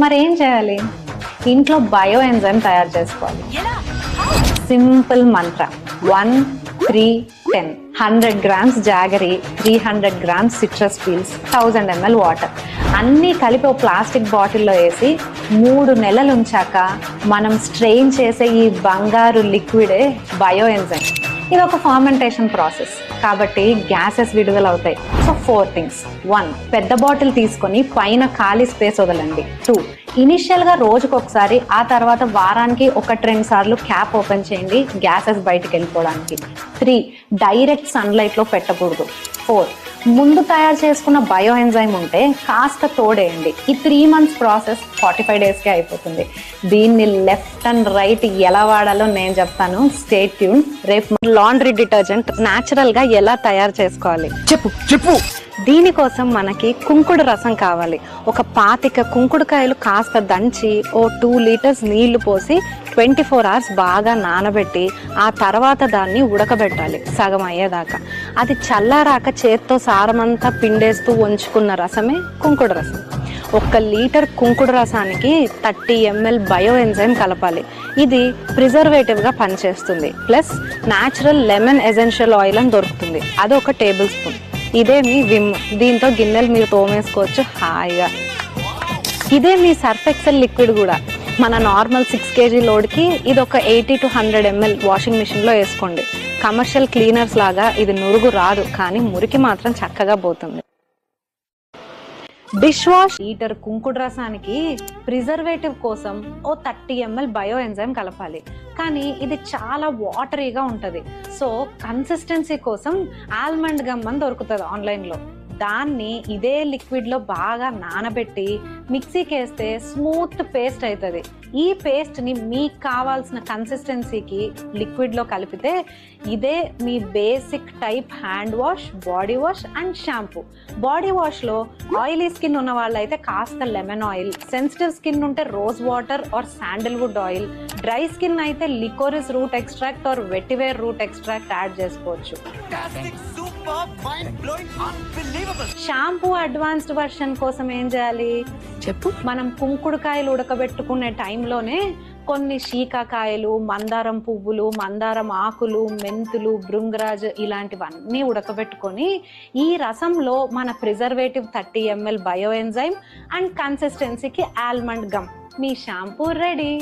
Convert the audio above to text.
మరి ఏం చేయాలి? ఇంట్లో బయో ఎంజైమ్ తయారు చేసుకోవాలి. సింపుల్ మంత్ర 1 3 10 100 grams jaggery, 300 grams citrus peels, 1000 ml water అన్నీ కలిపి ఒక ప్లాస్టిక్ బాటిల్లో వేసి 3 నెలలు ఉంచాక మనం స్ట్రెయిన్ చేసే ఈ బంగారు లిక్విడే బయో ఎంజైమ్. ఇది ఒక ఫర్మెంటేషన్ ప్రాసెస్ కాబట్టి గ్యాసెస్ విడుదల అవుతాయి. So 4 things. 1, పెద్ద బాటిల్ తీసుకొని పైన ఖాళీ స్పేస్ వదలండి. 2, ఇనిషియల్గా రోజుకు ఒకసారి, ఆ తర్వాత వారానికి 1-2 సార్లు క్యాప్ ఓపెన్ చేయండి గ్యాసెస్ బయటికి వెళ్ళిపోవడానికి. 3, డైరెక్ట్ సన్లైట్లో పెట్టకూడదు. 4, ముందు తయారు చేసుకున్న బయో ఎంజైమ్ ఉంటే కాస్త తోడేయండి. ఈ 3 months ప్రాసెస్ 45 daysకే అయిపోతుంది. దీన్ని లెఫ్ట్ అండ్ రైట్ ఎలా వాడాలో నేను చెప్తాను. Stay tune. రేపు లాండ్రీ డిటర్జెంట్ న్యాచురల్గా ఎలా తయారు చేసుకోవాలి చెప్పు. దీనికోసం మనకి కుంకుడు రసం కావాలి. ఒక 25 కుంకుడుకాయలు కాస్త దంచి 2 liters నీళ్లు పోసి 24 hours బాగా నానబెట్టి ఆ తర్వాత దాన్ని ఉడకబెట్టాలి సగం అయ్యేదాకా. అది చల్లారాక చేత్తో సారమంతా పిండేస్తూ ఉంచుకున్న రసమే కుంకుడు రసం. 1 లీటర్ కుంకుడు రసానికి 30 ml బయో ఎంజైమ్ కలపాలి. ఇది ప్రిజర్వేటివ్గా పనిచేస్తుంది. Plus natural lemon essential oil అని దొరుకుతుంది, అది 1 tablespoon. ఇదే మీ విమ్. దీంతో గిన్నెలు మీరు తోమేసుకోవచ్చు హాయిగా. ఇదే మీ సర్ఫ్ ఎక్సెల్ లిక్విడ్ కూడా. మన నార్మల్ 6 kg లోడ్కి ఇది ఒక 80 to 100 ml వాషింగ్ మిషన్లో వేసుకోండి. కమర్షియల్ క్లీనర్స్ లాగా ఇది నురుగు రాదు, కానీ మురికి మాత్రం చక్కగా పోతుంది. డిష్ వాష్ లీటర్ కుంకుడు రసానికి ప్రిజర్వేటివ్ కోసం 30 ml బయో ఎంజైమ్ కలపాలి. కానీ ఇది చాలా వాటరీగా ఉంటుంది. సో కన్సిస్టెన్సీ కోసం ఆల్మండ్ గమ్ అని దొరుకుతుంది ఆన్లైన్లో. దాన్ని ఇదే లిక్విడ్లో బాగా నానబెట్టి మిక్సీకి వేస్తే స్మూత్ పేస్ట్ అవుతుంది. ఈ పేస్ట్ని మీకు కావాల్సిన కన్సిస్టెన్సీకి లిక్విడ్లో కలిపితే ఇదే మీ basic type hand wash, body wash and shampoo. Body వాష్లో ఆయిలీ స్కిన్ ఉన్న వాళ్ళైతే కాస్త లెమన్ ఆయిల్, సెన్సిటివ్ స్కిన్ ఉంటే rose water or sandalwood oil, dry skin అయితే licorice root extract or vetiver root extract add చేసుకోవచ్చు. షాంపూ అడ్వాన్స్డ్ వర్షన్ కోసం ఏం చేయాలి చెప్పు. మనం కుంకుడుకాయలు ఉడకబెట్టుకునే టైంలోనే కొన్ని శీకాకాయలు, మందారం పువ్వులు, మందారం ఆకులు, మెంతులు, భృంగరాజ్ ఇలాంటివన్నీ ఉడకబెట్టుకొని ఈ రసంలో మన preservative 30 ml bio enzyme and కన్సిస్టెన్సీకి ఆల్మండ్ గమ్, మీ షాంపూ రెడీ.